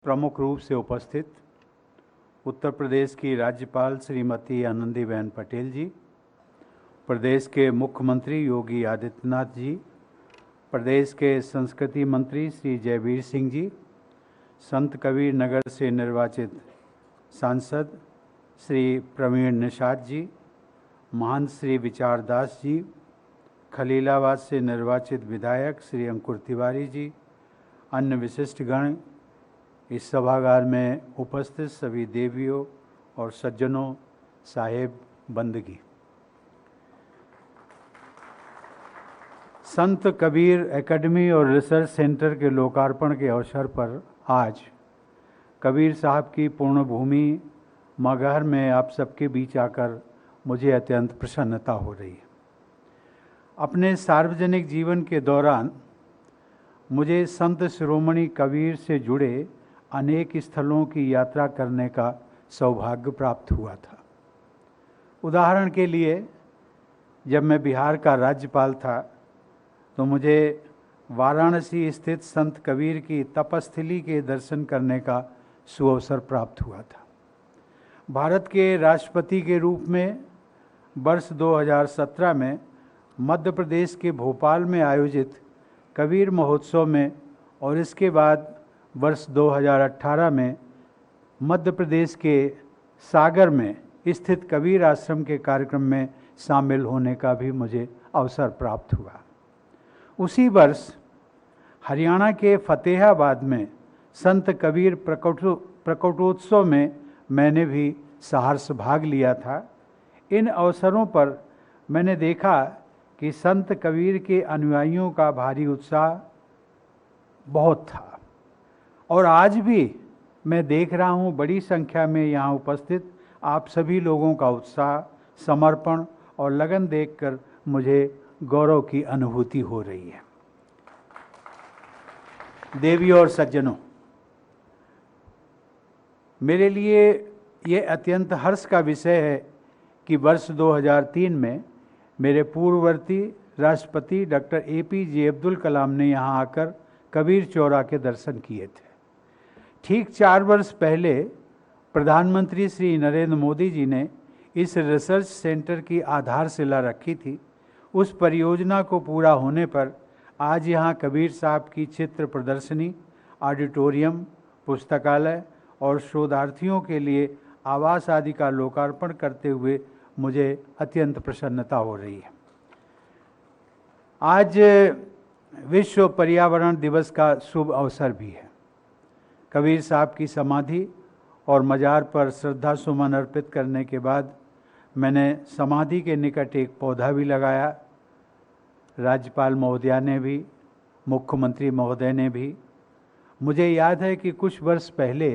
प्रमुख रूप से उपस्थित उत्तर प्रदेश की राज्यपाल श्रीमती आनंदीबेन पटेल जी, प्रदेश के मुख्यमंत्री योगी आदित्यनाथ जी, प्रदेश के संस्कृति मंत्री श्री जयवीर सिंह जी, संत कबीर नगर से निर्वाचित सांसद श्री प्रवीण निषाद जी, महंत श्री विचार दास जी, खलीलाबाद से निर्वाचित विधायक श्री अंकुर तिवारी जी, अन्य विशिष्टगण, इस सभागार में उपस्थित सभी देवियों और सज्जनों, साहेब बंदगी। संत कबीर एकेडमी और रिसर्च सेंटर के लोकार्पण के अवसर पर आज कबीर साहब की पूर्णभूमि मगहर में आप सबके बीच आकर मुझे अत्यंत प्रसन्नता हो रही है। अपने सार्वजनिक जीवन के दौरान मुझे संत शिरोमणि कबीर से जुड़े अनेक स्थलों की यात्रा करने का सौभाग्य प्राप्त हुआ था। उदाहरण के लिए, जब मैं बिहार का राज्यपाल था तो मुझे वाराणसी स्थित संत कबीर की तपस्थली के दर्शन करने का सुअवसर प्राप्त हुआ था। भारत के राष्ट्रपति के रूप में वर्ष 2017 में मध्य प्रदेश के भोपाल में आयोजित कबीर महोत्सव में और इसके बाद वर्ष 2018 में मध्य प्रदेश के सागर में स्थित कबीर आश्रम के कार्यक्रम में शामिल होने का भी मुझे अवसर प्राप्त हुआ। उसी वर्ष हरियाणा के फतेहाबाद में संत कबीर प्रकटोत्सव में मैंने भी सहर्ष भाग लिया था। इन अवसरों पर मैंने देखा कि संत कबीर के अनुयायियों का भारी उत्साह बहुत था और आज भी मैं देख रहा हूँ बड़ी संख्या में यहाँ उपस्थित आप सभी लोगों का उत्साह, समर्पण और लगन देखकर मुझे गौरव की अनुभूति हो रही है। देवियों और सज्जनों, मेरे लिए ये अत्यंत हर्ष का विषय है कि वर्ष 2003 में मेरे पूर्ववर्ती राष्ट्रपति डॉक्टर APJ अब्दुल कलाम ने यहाँ आकर कबीर चौरा के दर्शन किए थे। ठीक 4 वर्ष पहले प्रधानमंत्री श्री नरेंद्र मोदी जी ने इस रिसर्च सेंटर की आधारशिला रखी थी। उस परियोजना को पूरा होने पर आज यहाँ कबीर साहब की चित्र प्रदर्शनी, ऑडिटोरियम, पुस्तकालय और शोधार्थियों के लिए आवास आदि का लोकार्पण करते हुए मुझे अत्यंत प्रसन्नता हो रही है। आज विश्व पर्यावरण दिवस का शुभ अवसर भी है। कबीर साहब की समाधि और मजार पर श्रद्धा सुमन अर्पित करने के बाद मैंने समाधि के निकट एक पौधा भी लगाया। राज्यपाल महोदया ने भी, मुख्यमंत्री महोदय ने भी। मुझे याद है कि कुछ वर्ष पहले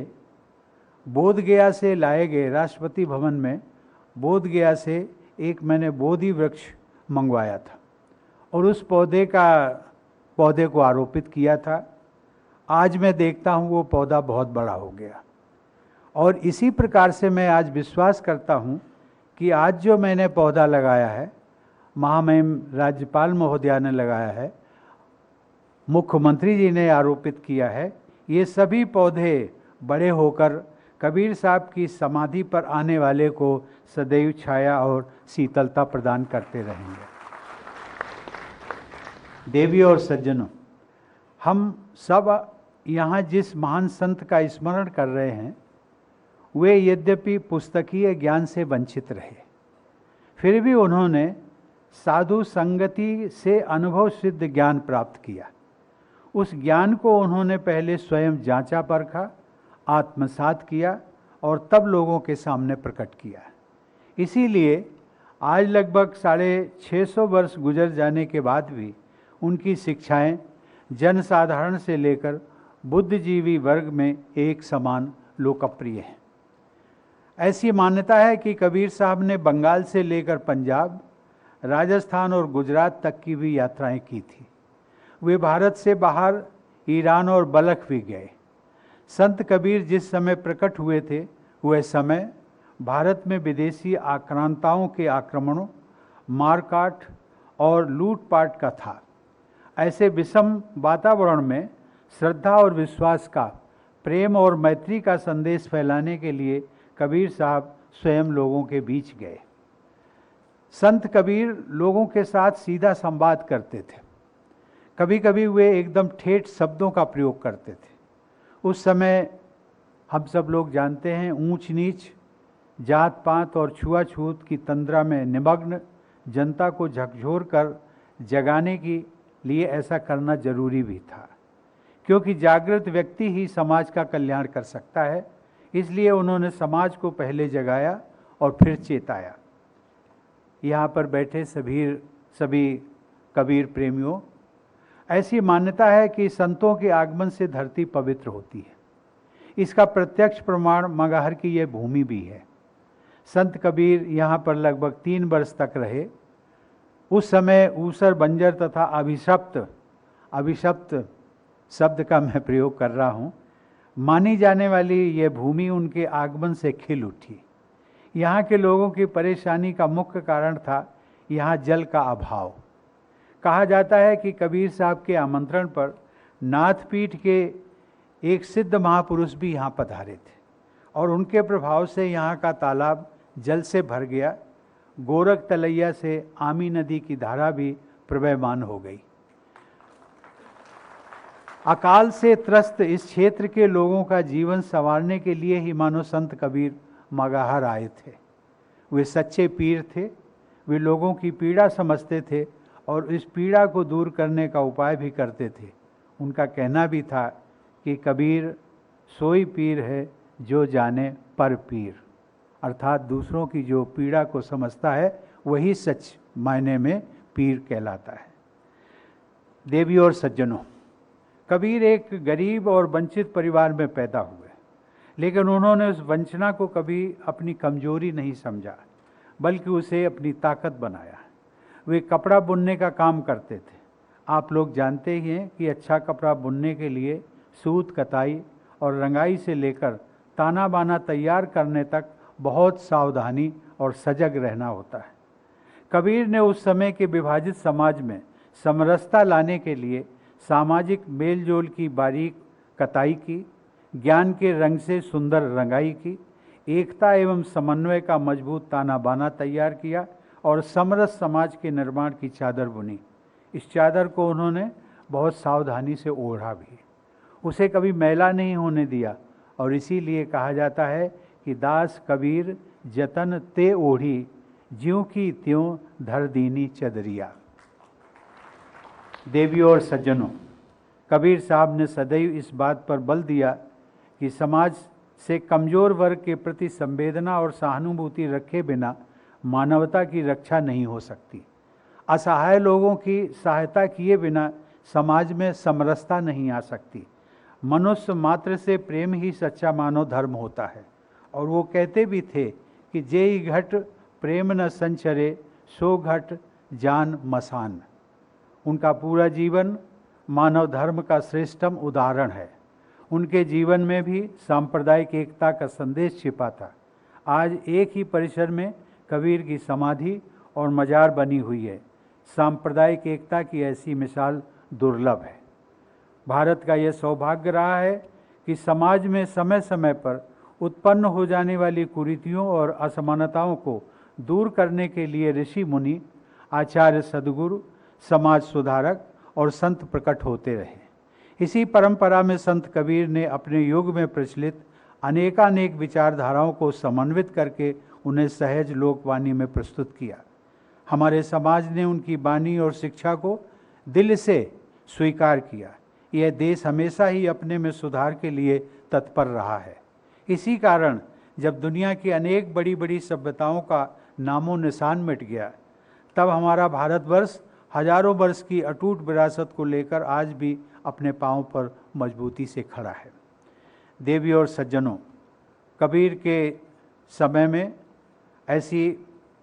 बोधगया से लाए गए राष्ट्रपति भवन में बोधगया से एक मैंने बोधि वृक्ष मंगवाया था और उस पौधे को आरोपित किया था। आज मैं देखता हूँ वो पौधा बहुत बड़ा हो गया और इसी प्रकार से मैं आज विश्वास करता हूँ कि आज जो मैंने पौधा लगाया है, महामहिम राज्यपाल महोदया ने लगाया है, मुख्यमंत्री जी ने आरोपित किया है, ये सभी पौधे बड़े होकर कबीर साहब की समाधि पर आने वाले को सदैव छाया और शीतलता प्रदान करते रहेंगे। देवियों और सज्जनों, हम सब यहाँ जिस महान संत का स्मरण कर रहे हैं, वे यद्यपि पुस्तकीय ज्ञान से वंचित रहे, फिर भी उन्होंने साधु संगति से अनुभव सिद्ध ज्ञान प्राप्त किया। उस ज्ञान को उन्होंने पहले स्वयं जांचा परखा, आत्मसात किया और तब लोगों के सामने प्रकट किया। इसीलिए आज लगभग 650 वर्ष गुजर जाने के बाद भी उनकी शिक्षाएं जनसाधारण से लेकर बुद्धिजीवी वर्ग में एक समान लोकप्रिय हैं। ऐसी मान्यता है कि कबीर साहब ने बंगाल से लेकर पंजाब, राजस्थान और गुजरात तक की भी यात्राएं की थी। वे भारत से बाहर ईरान और बलख भी गए। संत कबीर जिस समय प्रकट हुए थे, वह समय भारत में विदेशी आक्रांताओं के आक्रमणों, मारकाट और लूटपाट का था। ऐसे विषम वातावरण में श्रद्धा और विश्वास का प्रेम और मैत्री का संदेश फैलाने के लिए कबीर साहब स्वयं लोगों के बीच गए। संत कबीर लोगों के साथ सीधा संवाद करते थे। कभी कभी वे एकदम ठेठ शब्दों का प्रयोग करते थे। उस समय हम सब लोग जानते हैं, ऊंच नीच, जात पात और छुआछूत की तंद्रा में निमग्न जनता को झकझोर कर जगाने के लिए ऐसा करना जरूरी भी था, क्योंकि जागृत व्यक्ति ही समाज का कल्याण कर सकता है। इसलिए उन्होंने समाज को पहले जगाया और फिर चेताया। यहाँ पर बैठे सभी कबीर प्रेमियों, ऐसी मान्यता है कि संतों के आगमन से धरती पवित्र होती है। इसका प्रत्यक्ष प्रमाण मगहर की यह भूमि भी है। संत कबीर यहाँ पर लगभग 3 वर्ष तक रहे। उस समय ऊसर, बंजर तथा अभिशप्त शब्द का मैं प्रयोग कर रहा हूँ, मानी जाने वाली यह भूमि उनके आगमन से खिल उठी। यहाँ के लोगों की परेशानी का मुख्य कारण था यहाँ जल का अभाव। कहा जाता है कि कबीर साहब के आमंत्रण पर नाथपीठ के एक सिद्ध महापुरुष भी यहाँ पधारे थे और उनके प्रभाव से यहाँ का तालाब जल से भर गया। गोरख तलैया से आमी नदी की धारा भी प्रवहमान हो गई। अकाल से त्रस्त इस क्षेत्र के लोगों का जीवन संवारने के लिए ही मानो संत कबीर मगहर आए थे। वे सच्चे पीर थे। वे लोगों की पीड़ा समझते थे और इस पीड़ा को दूर करने का उपाय भी करते थे। उनका कहना भी था कि कबीर सोई पीर है जो जाने पर पीर, अर्थात दूसरों की जो पीड़ा को समझता है वही सच मायने में पीर कहलाता है। देवियों और सज्जनों, कबीर एक गरीब और वंचित परिवार में पैदा हुए, लेकिन उन्होंने उस वंचना को कभी अपनी कमजोरी नहीं समझा, बल्कि उसे अपनी ताकत बनाया। वे कपड़ा बुनने का काम करते थे। आप लोग जानते ही हैं कि अच्छा कपड़ा बुनने के लिए सूत कताई और रंगाई से लेकर ताना बाना तैयार करने तक बहुत सावधानी और सजग रहना होता है। कबीर ने उस समय के विभाजित समाज में समरसता लाने के लिए सामाजिक मेलजोल की बारीक कताई की, ज्ञान के रंग से सुंदर रंगाई की, एकता एवं समन्वय का मजबूत ताना बाना तैयार किया और समरस समाज के निर्माण की चादर बुनी। इस चादर को उन्होंने बहुत सावधानी से ओढ़ा भी, उसे कभी मैला नहीं होने दिया और इसीलिए कहा जाता है कि दास कबीर जतन ते ओढ़ी, ज्यों की त्यों धर दीनी चदरिया। देवियों और सज्जनों, कबीर साहब ने सदैव इस बात पर बल दिया कि समाज से कमज़ोर वर्ग के प्रति संवेदना और सहानुभूति रखे बिना मानवता की रक्षा नहीं हो सकती। असहाय लोगों की सहायता किए बिना समाज में समरसता नहीं आ सकती। मनुष्य मात्र से प्रेम ही सच्चा मानव धर्म होता है। और वो कहते भी थे कि जेई घट प्रेम न संचरे, सो घट जान मसान। उनका पूरा जीवन मानव धर्म का श्रेष्ठतम उदाहरण है। उनके जीवन में भी सांप्रदायिक एकता का संदेश छिपा था। आज एक ही परिसर में कबीर की समाधि और मजार बनी हुई है। सांप्रदायिक एकता की ऐसी मिसाल दुर्लभ है। भारत का यह सौभाग्य रहा है कि समाज में समय समय पर उत्पन्न हो जाने वाली कुरीतियों और असमानताओं को दूर करने के लिए ऋषि मुनि, आचार्य, सद्गुरु, समाज सुधारक और संत प्रकट होते रहे। इसी परंपरा में संत कबीर ने अपने युग में प्रचलित अनेकानेक विचारधाराओं को समन्वित करके उन्हें सहज लोकवाणी में प्रस्तुत किया। हमारे समाज ने उनकी वाणी और शिक्षा को दिल से स्वीकार किया। यह देश हमेशा ही अपने में सुधार के लिए तत्पर रहा है। इसी कारण जब दुनिया की अनेक बड़ी बड़ी सभ्यताओं का नामो निशान मिट गया, तब हमारा भारतवर्ष हजारों वर्ष की अटूट विरासत को लेकर आज भी अपने पांव पर मजबूती से खड़ा है। देवियों और सज्जनों, कबीर के समय में ऐसी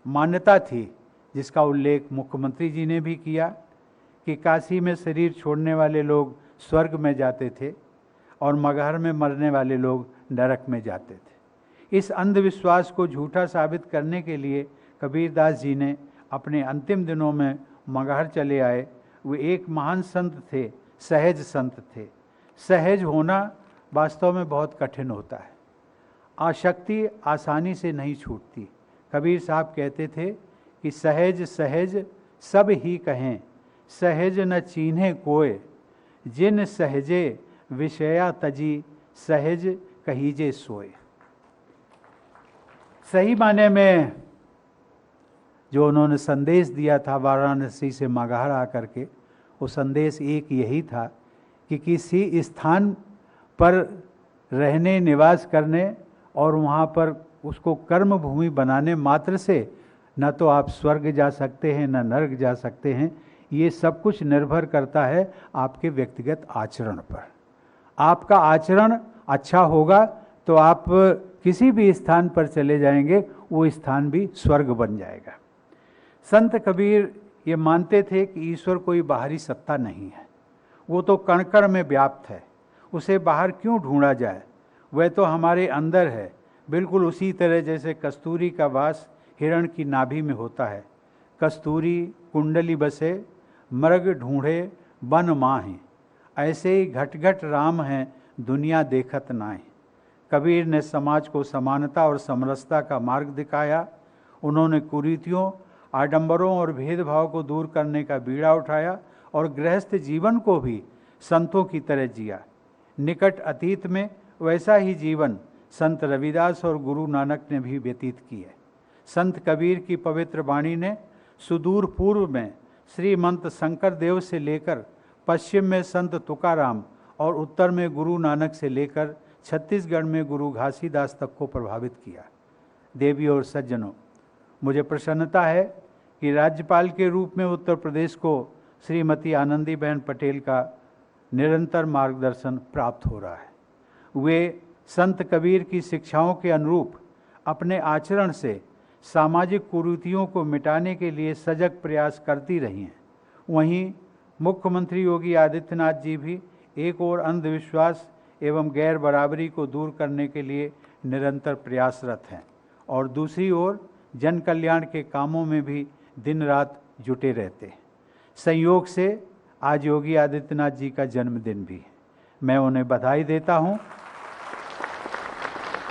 मान्यता थी जिसका उल्लेख मुख्यमंत्री जी ने भी किया कि काशी में शरीर छोड़ने वाले लोग स्वर्ग में जाते थे और मगहर में मरने वाले लोग नरक में जाते थे। इस अंधविश्वास को झूठा साबित करने के लिए कबीरदास जी ने अपने अंतिम दिनों में मगहर चले आए। वे एक महान संत थे, सहज संत थे। सहज होना वास्तव में बहुत कठिन होता है। आसक्ति आसानी से नहीं छूटती। कबीर साहब कहते थे कि सहज सहज सब ही कहें, सहज न चीन्हे कोय, जिन सहजे विषया तजी, सहज कहीजे सोए। सही माने में जो उन्होंने संदेश दिया था वाराणसी से मगहर आकर के, वो संदेश एक यही था कि किसी स्थान पर रहने, निवास करने और वहाँ पर उसको कर्म भूमि बनाने मात्र से न तो आप स्वर्ग जा सकते हैं न नरक जा सकते हैं। ये सब कुछ निर्भर करता है आपके व्यक्तिगत आचरण पर। आपका आचरण अच्छा होगा तो आप किसी भी स्थान पर चले जाएंगे, वो स्थान भी स्वर्ग बन जाएगा। संत कबीर ये मानते थे कि ईश्वर कोई बाहरी सत्ता नहीं है, वो तो कण कण में व्याप्त है, उसे बाहर क्यों ढूंढा जाए, वह तो हमारे अंदर है। बिल्कुल उसी तरह जैसे कस्तूरी का वास हिरण की नाभि में होता है। कस्तूरी कुंडली बसे, मृग ढूंढे बन माहे, ऐसे ही घट घट राम हैं दुनिया देखत नाहे। कबीर ने समाज को समानता और समरसता का मार्ग दिखाया। उन्होंने कुरीतियों, आडंबरों और भेदभाव को दूर करने का बीड़ा उठाया और गृहस्थ जीवन को भी संतों की तरह जिया। निकट अतीत में वैसा ही जीवन संत रविदास और गुरु नानक ने भी व्यतीत की है। संत कबीर की पवित्र वाणी ने सुदूर पूर्व में श्रीमंत शंकर देव से लेकर पश्चिम में संत तुकाराम और उत्तर में गुरु नानक से लेकर छत्तीसगढ़ में गुरु घासीदास तक को प्रभावित किया। देवी और सज्जनों, मुझे प्रसन्नता है कि राज्यपाल के रूप में उत्तर प्रदेश को श्रीमती आनंदीबेन पटेल का निरंतर मार्गदर्शन प्राप्त हो रहा है। वे संत कबीर की शिक्षाओं के अनुरूप अपने आचरण से सामाजिक कुरीतियों को मिटाने के लिए सजग प्रयास करती रही हैं। वहीं मुख्यमंत्री योगी आदित्यनाथ जी भी एक ओर अंधविश्वास एवं गैर बराबरी को दूर करने के लिए निरंतर प्रयासरत हैं और दूसरी ओर जन कल्याण के कामों में भी दिन रात जुटे रहते हैं। संयोग से आज योगी आदित्यनाथ जी का जन्मदिन भी है। मैं उन्हें बधाई देता हूं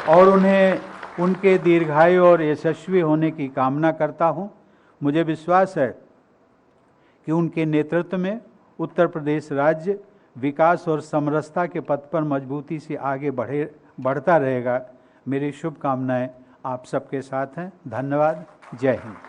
और उन्हें उनके दीर्घायु और यशस्वी होने की कामना करता हूं। मुझे विश्वास है कि उनके नेतृत्व में उत्तर प्रदेश राज्य विकास और समरसता के पथ पर मजबूती से आगे बढ़ता रहेगा। मेरी शुभकामनाएं आप सबके साथ हैं। धन्यवाद। जय हिंद।